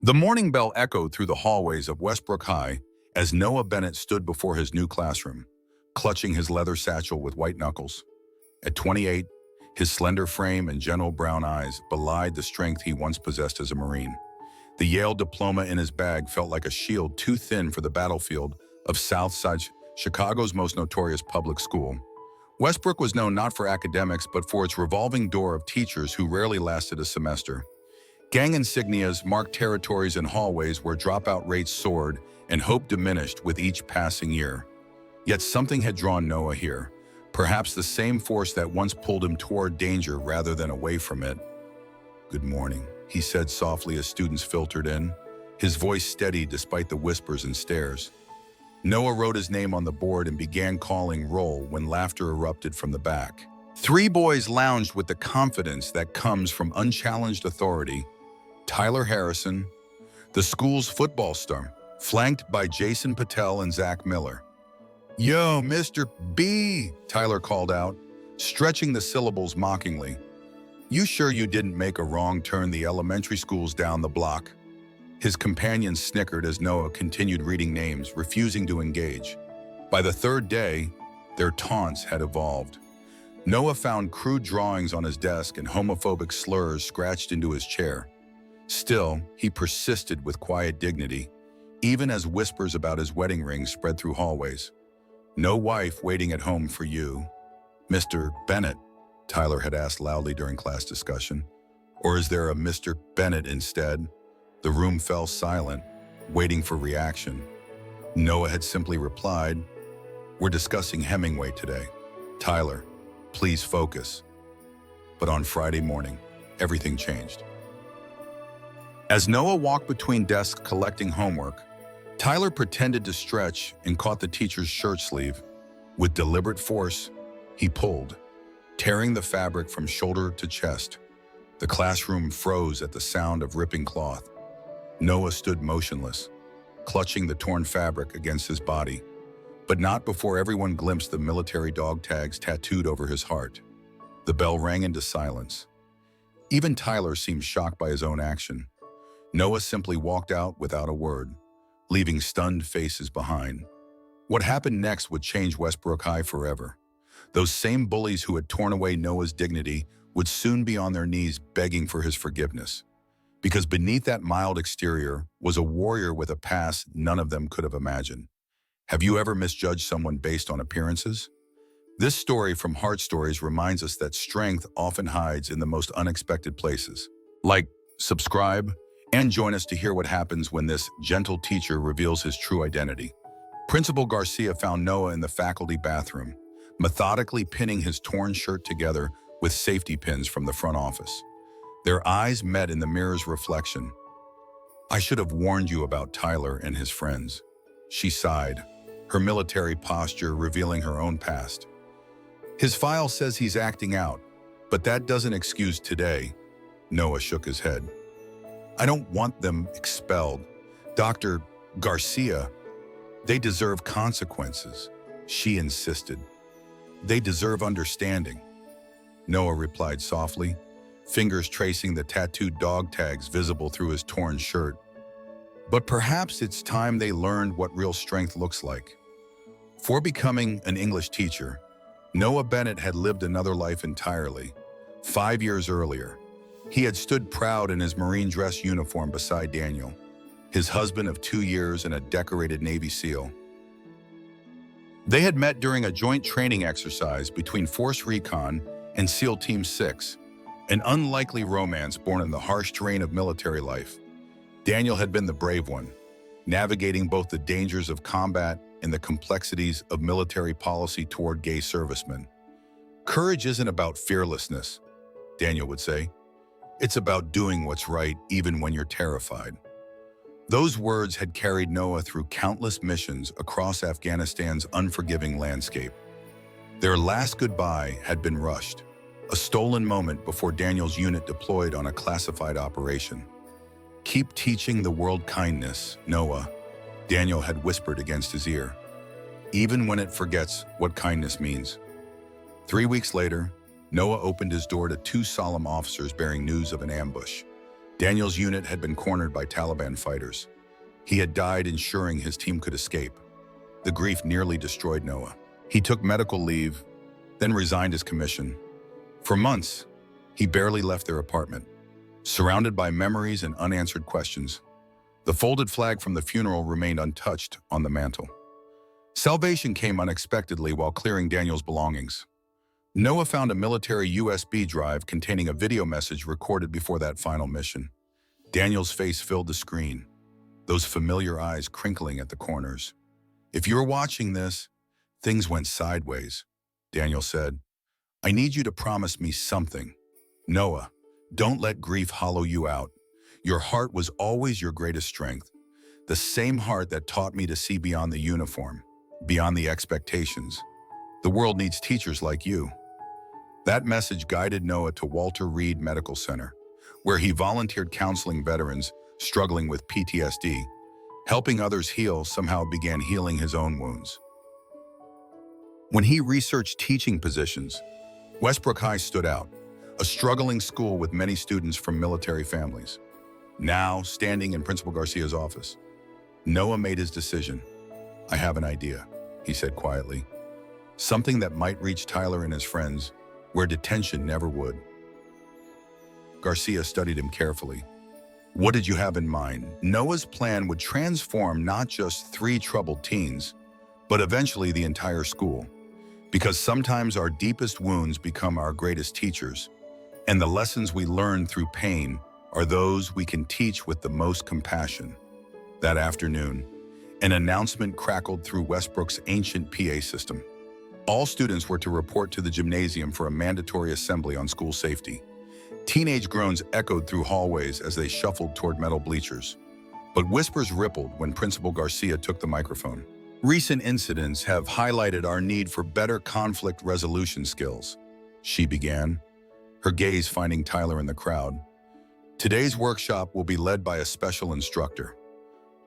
The morning bell echoed through the hallways of Westbrook High as Noah Bennett stood before his new classroom, clutching his leather satchel with white knuckles. At 28, his slender frame and gentle brown eyes belied the strength he once possessed as a Marine. The Yale diploma in his bag felt like a shield too thin for the battlefield of Southside Chicago's most notorious public school. Westbrook was known not for academics but for its revolving door of teachers who rarely lasted a semester. Gang insignias marked territories and hallways where dropout rates soared and hope diminished with each passing year. Yet something had drawn Noah here, perhaps the same force that once pulled him toward danger rather than away from it. "Good morning," he said softly as students filtered in, his voice steady despite the whispers and stares. Noah wrote his name on the board and began calling roll when laughter erupted from the back. Three boys lounged with the confidence that comes from unchallenged authority. Tyler Harrison, the school's football star, flanked by Jason Patel and Zach Miller. "Yo, Mr. B," Tyler called out, stretching the syllables mockingly. "You sure you didn't make a wrong turn the elementary schools down the block?" His companions snickered as Noah continued reading names, refusing to engage. By the third day, their taunts had evolved. Noah found crude drawings on his desk and homophobic slurs scratched into his chair. Still, he persisted with quiet dignity, even as whispers about his wedding ring spread through hallways. "No wife waiting at home for you, Mr. Bennett?" Tyler had asked loudly during class discussion. "Or is there a Mr. Bennett instead?" The room fell silent, waiting for reaction. Noah had simply replied, "We're discussing Hemingway today. Tyler, please focus." But on Friday morning, everything changed. As Noah walked between desks collecting homework, Tyler pretended to stretch and caught the teacher's shirt sleeve. With deliberate force, he pulled, tearing the fabric from shoulder to chest. The classroom froze at the sound of ripping cloth. Noah stood motionless, clutching the torn fabric against his body, but not before everyone glimpsed the military dog tags tattooed over his heart. The bell rang into silence. Even Tyler seemed shocked by his own action. Noah simply walked out without a word, leaving stunned faces behind. What happened next would change Westbrook High forever. Those same bullies who had torn away Noah's dignity would soon be on their knees begging for his forgiveness. Because beneath that mild exterior was a warrior with a past none of them could have imagined. Have you ever misjudged someone based on appearances? This story from HeartStories reminds us that strength often hides in the most unexpected places. Like, subscribe, and join us to hear what happens when this gentle teacher reveals his true identity. Principal Garcia found Noah in the faculty bathroom, methodically pinning his torn shirt together with safety pins from the front office. Their eyes met in the mirror's reflection. "I should have warned you about Tyler and his friends." She sighed, her military posture revealing her own past. "His file says he's acting out, but that doesn't excuse today." Noah shook his head. "I don't want them expelled. Dr. Garcia, they deserve consequences," she insisted. "They deserve understanding." Noah replied softly, fingers tracing the tattooed dog tags visible through his torn shirt. "But perhaps it's time they learned what real strength looks like." For becoming an English teacher, Noah Bennett had lived another life entirely. 5 years earlier, he had stood proud in his Marine dress uniform beside Daniel, his husband of 2 years and a decorated Navy SEAL. They had met during a joint training exercise between Force Recon and SEAL Team 6, an unlikely romance born in the harsh terrain of military life. Daniel had been the brave one, navigating both the dangers of combat and the complexities of military policy toward gay servicemen. "Courage isn't about fearlessness," Daniel would say. "It's about doing what's right even when you're terrified." Those words had carried Noah through countless missions across Afghanistan's unforgiving landscape. Their last goodbye had been rushed, a stolen moment before Daniel's unit deployed on a classified operation. "Keep teaching the world kindness, Noah," Daniel had whispered against his ear, "even when it forgets what kindness means." 3 weeks later, Noah opened his door to 2 solemn officers bearing news of an ambush. Daniel's unit had been cornered by Taliban fighters. He had died ensuring his team could escape. The grief nearly destroyed Noah. He took medical leave, then resigned his commission. For months, he barely left their apartment, surrounded by memories and unanswered questions. The folded flag from the funeral remained untouched on the mantel. Salvation came unexpectedly while clearing Daniel's belongings. Noah found a military USB drive containing a video message recorded before that final mission. Daniel's face filled the screen, those familiar eyes crinkling at the corners. "If you're watching this, things went sideways," Daniel said. "I need you to promise me something. Noah, don't let grief hollow you out. Your heart was always your greatest strength, the same heart that taught me to see beyond the uniform, beyond the expectations. The world needs teachers like you." That message guided Noah to Walter Reed Medical Center, where he volunteered counseling veterans struggling with PTSD. Helping others heal somehow began healing his own wounds. When he researched teaching positions, Westbrook High stood out, a struggling school with many students from military families. Now, standing in Principal Garcia's office, Noah made his decision. "I have an idea," he said quietly. "Something that might reach Tyler and his friends where detention never would." Garcia studied him carefully. "What did you have in mind?" Noah's plan would transform not just 3 troubled teens, but eventually the entire school. Because sometimes our deepest wounds become our greatest teachers, and the lessons we learn through pain are those we can teach with the most compassion. That afternoon, an announcement crackled through Westbrook's ancient PA system. All students were to report to the gymnasium for a mandatory assembly on school safety. Teenage groans echoed through hallways as they shuffled toward metal bleachers. But whispers rippled when Principal Garcia took the microphone. "Recent incidents have highlighted our need for better conflict resolution skills," she began, her gaze finding Tyler in the crowd. "Today's workshop will be led by a special instructor."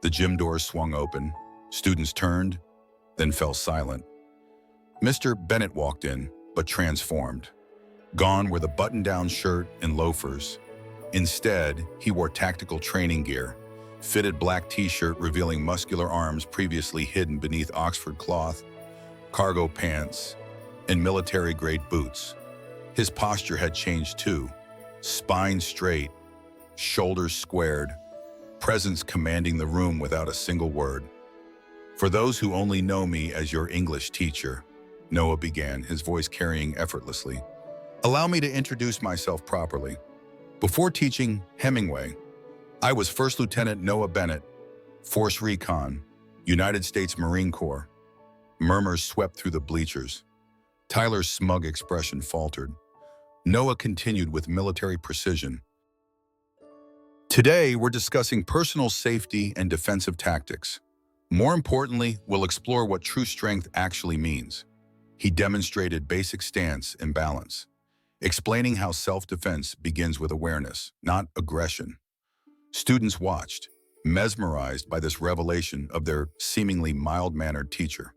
The gym doors swung open, students turned, then fell silent. Mr. Bennett walked in, but transformed. Gone were the button-down shirt and loafers. Instead, he wore tactical training gear, fitted black t-shirt revealing muscular arms previously hidden beneath Oxford cloth, cargo pants, and military-grade boots. His posture had changed too, spine straight, shoulders squared, presence commanding the room without a single word. "For those who only know me as your English teacher," Noah began, his voice carrying effortlessly, "allow me to introduce myself properly. Before teaching Hemingway, I was First Lieutenant Noah Bennett, Force Recon, United States Marine Corps." Murmurs swept through the bleachers. Tyler's smug expression faltered. Noah continued with military precision. "Today, we're discussing personal safety and defensive tactics. More importantly, we'll explore what true strength actually means." He demonstrated basic stance and balance, explaining how self-defense begins with awareness, not aggression. Students watched, mesmerized by this revelation of their seemingly mild-mannered teacher.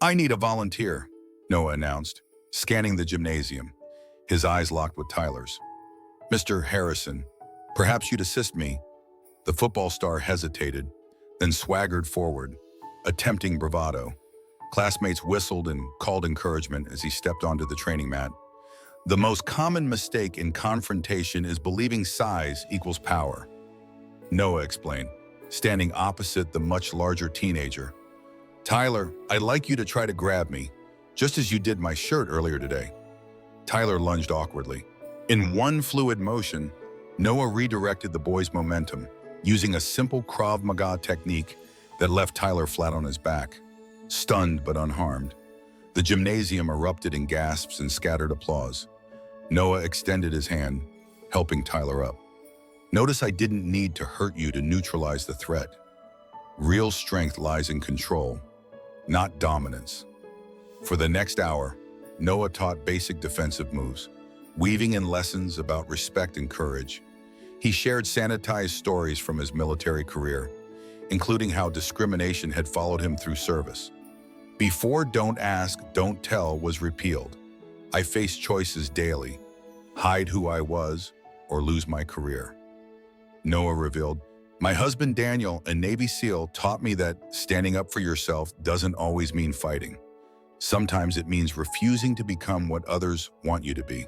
"I need a volunteer," Noah announced, scanning the gymnasium, his eyes locked with Tyler's. "Mr. Harrison, perhaps you'd assist me." The football star hesitated, then swaggered forward, attempting bravado. Classmates whistled and called encouragement as he stepped onto the training mat. "The most common mistake in confrontation is believing size equals power," Noah explained, standing opposite the much larger teenager. "Tyler, I'd like you to try to grab me, just as you did my shirt earlier today." Tyler lunged awkwardly. In one fluid motion, Noah redirected the boy's momentum, using a simple Krav Maga technique that left Tyler flat on his back, stunned but unharmed. The gymnasium erupted in gasps and scattered applause. Noah extended his hand, helping Tyler up. "Notice I didn't need to hurt you to neutralize the threat. Real strength lies in control, not dominance." For the next hour, Noah taught basic defensive moves, weaving in lessons about respect and courage. He shared sanitized stories from his military career, including how discrimination had followed him through service. Before "don't ask, don't tell" was repealed, I faced choices daily: hide who I was or lose my career. Noah revealed, "My husband Daniel, a Navy SEAL, taught me that standing up for yourself doesn't always mean fighting. Sometimes it means refusing to become what others want you to be."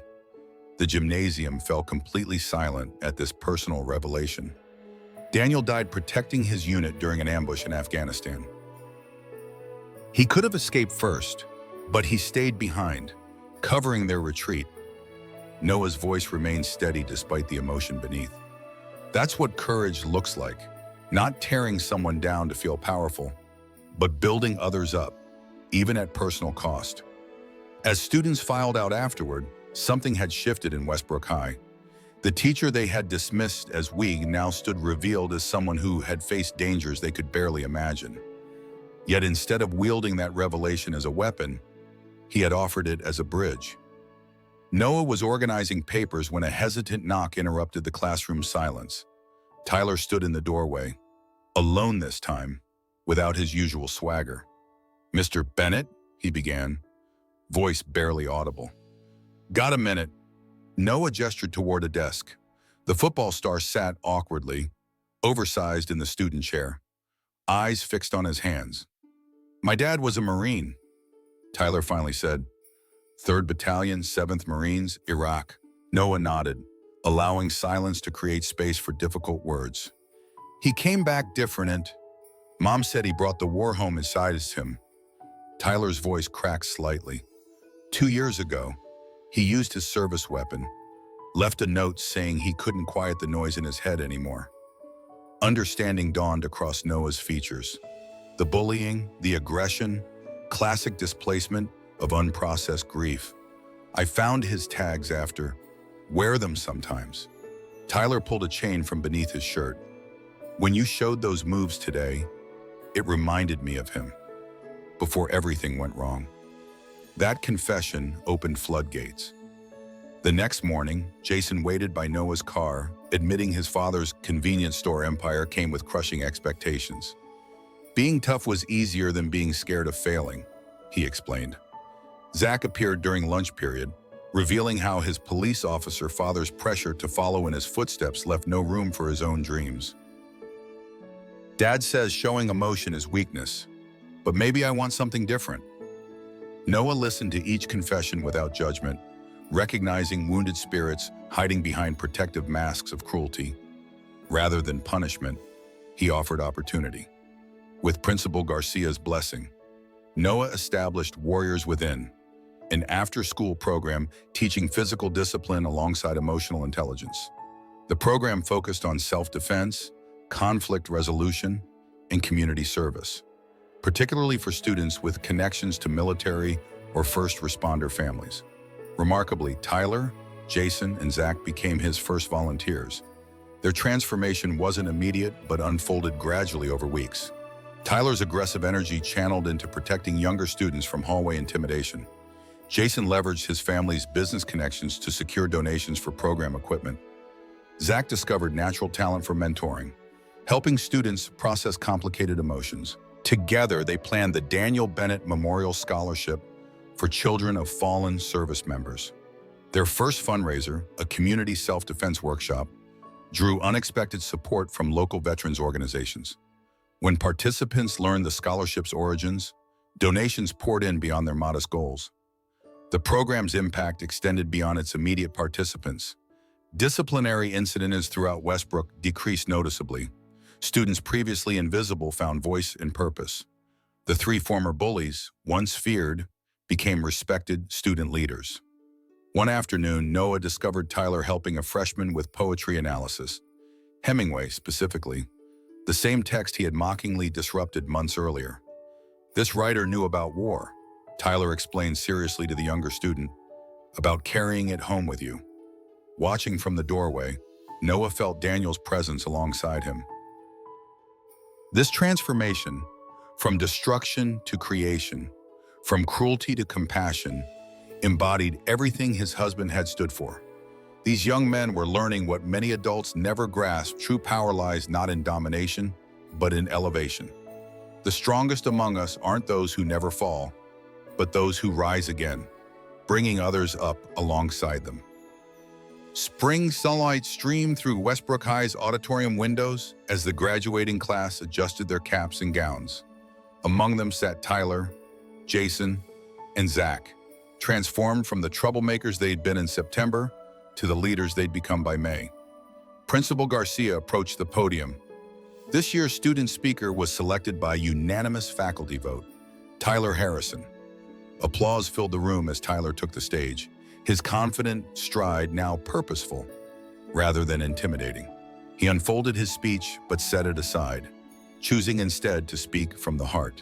The gymnasium fell completely silent at this personal revelation. Daniel died protecting his unit during an ambush in Afghanistan. He could have escaped first, but he stayed behind, covering their retreat. Noah's voice remained steady despite the emotion beneath. That's what courage looks like, not tearing someone down to feel powerful, but building others up, even at personal cost. As students filed out afterward, something had shifted in Westbrook High. The teacher they had dismissed as weak now stood revealed as someone who had faced dangers they could barely imagine. Yet instead of wielding that revelation as a weapon, he had offered it as a bridge. Noah was organizing papers when a hesitant knock interrupted the classroom silence. Tyler stood in the doorway, alone this time, without his usual swagger. "Mr. Bennett," he began, voice barely audible. "Got a minute?" Noah gestured toward a desk. The football star sat awkwardly, oversized in the student chair, eyes fixed on his hands. "My dad was a Marine," Tyler finally said. "3rd Battalion, 7th Marines, Iraq." Noah nodded, allowing silence to create space for difficult words. "He came back different and Mom said he brought the war home inside him." Tyler's voice cracked slightly. 2 years ago, he used his service weapon, left a note saying he couldn't quiet the noise in his head anymore. Understanding dawned across Noah's features. The bullying, the aggression, classic displacement of unprocessed grief. "I found his tags after. Wear them sometimes." Tyler pulled a chain from beneath his shirt. "When you showed those moves today, it reminded me of him. Before everything went wrong." That confession opened floodgates. The next morning, Jason waited by Noah's car, admitting his father's convenience store empire came with crushing expectations. "Being tough was easier than being scared of failing," he explained. Zach appeared during lunch period, revealing how his police officer father's pressure to follow in his footsteps left no room for his own dreams. "Dad says showing emotion is weakness, but maybe I want something different." Noah listened to each confession without judgment, recognizing wounded spirits hiding behind protective masks of cruelty. Rather than punishment, he offered opportunity. With Principal Garcia's blessing, Noah established Warriors Within, an after-school program teaching physical discipline alongside emotional intelligence. The program focused on self-defense, conflict resolution, and community service, particularly for students with connections to military or first responder families. Remarkably, Tyler, Jason, and Zach became his first volunteers. Their transformation wasn't immediate but unfolded gradually over weeks. Tyler's aggressive energy channeled into protecting younger students from hallway intimidation. Jason leveraged his family's business connections to secure donations for program equipment. Zach discovered natural talent for mentoring, helping students process complicated emotions. Together, they planned the Daniel Bennett Memorial Scholarship for children of fallen service members. Their first fundraiser, a community self-defense workshop, drew unexpected support from local veterans organizations. When participants learned the scholarship's origins, donations poured in beyond their modest goals. The program's impact extended beyond its immediate participants. Disciplinary incidents throughout Westbrook decreased noticeably. Students previously invisible found voice and purpose. The 3 former bullies, once feared, became respected student leaders. One afternoon, Noah discovered Tyler helping a freshman with poetry analysis. Hemingway, specifically, the same text he had mockingly disrupted months earlier. This writer knew about war, Tyler explained seriously to the younger student, about carrying it home with you. Watching from the doorway, Noah felt Daniel's presence alongside him. This transformation, from destruction to creation, from cruelty to compassion, embodied everything his husband had stood for. These young men were learning what many adults never grasped: true power lies not in domination, but in elevation. The strongest among us aren't those who never fall, but those who rise again, bringing others up alongside them. Spring sunlight streamed through Westbrook High's auditorium windows as the graduating class adjusted their caps and gowns. Among them sat Tyler, Jason, and Zach, transformed from the troublemakers they'd been in September to the leaders they'd become by May. Principal Garcia approached the podium. This year's student speaker was selected by unanimous faculty vote, Tyler Harrison. Applause filled the room as Tyler took the stage, his confident stride now purposeful rather than intimidating. He unfolded his speech but set it aside, choosing instead to speak from the heart.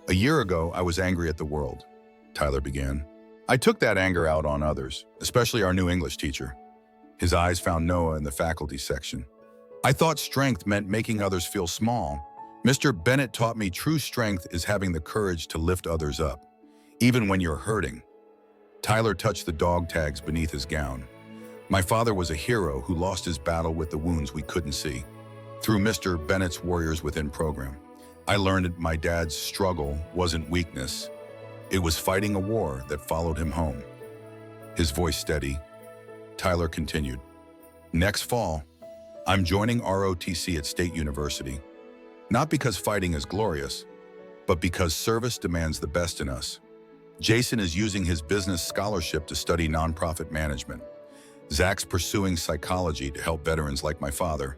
"A year ago, I was angry at the world," Tyler began. "I took that anger out on others, especially our new English teacher." His eyes found Noah in the faculty section. "I thought strength meant making others feel small. Mr. Bennett taught me true strength is having the courage to lift others up, even when you're hurting." Tyler touched the dog tags beneath his gown. "My father was a hero who lost his battle with the wounds we couldn't see. Through Mr. Bennett's Warriors Within program, I learned that my dad's struggle wasn't weakness. It was fighting a war that followed him home." His voice steady, Tyler continued, "Next fall, I'm joining ROTC at State University. Not because fighting is glorious, but because service demands the best in us. Jason is using his business scholarship to study nonprofit management. Zach's pursuing psychology to help veterans like my father."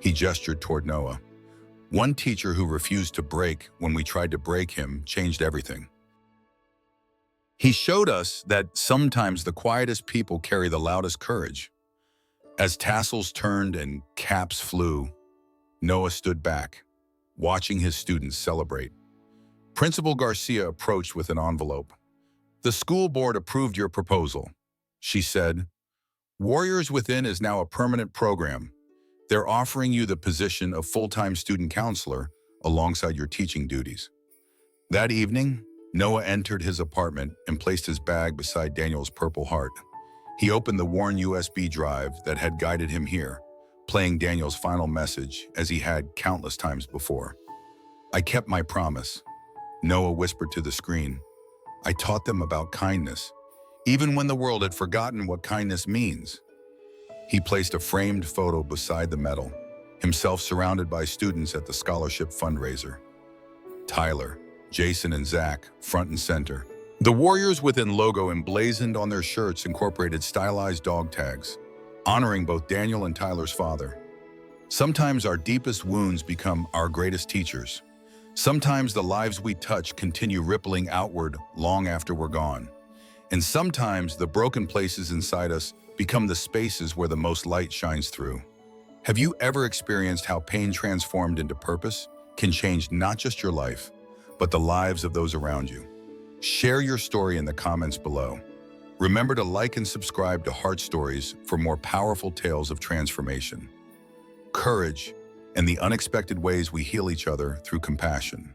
He gestured toward Noah. "One teacher who refused to break when we tried to break him changed everything. He showed us that sometimes the quietest people carry the loudest courage." As tassels turned and caps flew, Noah stood back, watching his students celebrate. Principal Garcia approached with an envelope. "The school board approved your proposal," she said. "Warriors Within is now a permanent program. They're offering you the position of full-time student counselor alongside your teaching duties." That evening, Noah entered his apartment and placed his bag beside Daniel's Purple Heart. He opened the worn USB drive that had guided him here, playing Daniel's final message as he had countless times before. "I kept my promise," Noah whispered to the screen. "I taught them about kindness, even when the world had forgotten what kindness means." He placed a framed photo beside the medal, himself surrounded by students at the scholarship fundraiser. Tyler, Jason, and Zach front and center. The Warriors Within logo emblazoned on their shirts incorporated stylized dog tags, honoring both Daniel and Tyler's father. Sometimes our deepest wounds become our greatest teachers. Sometimes the lives we touch continue rippling outward long after we're gone. And sometimes the broken places inside us become the spaces where the most light shines through. Have you ever experienced how pain transformed into purpose can change not just your life, but the lives of those around you? Share your story in the comments below. Remember to like and subscribe to HeartStories for more powerful tales of transformation, courage, and the unexpected ways we heal each other through compassion.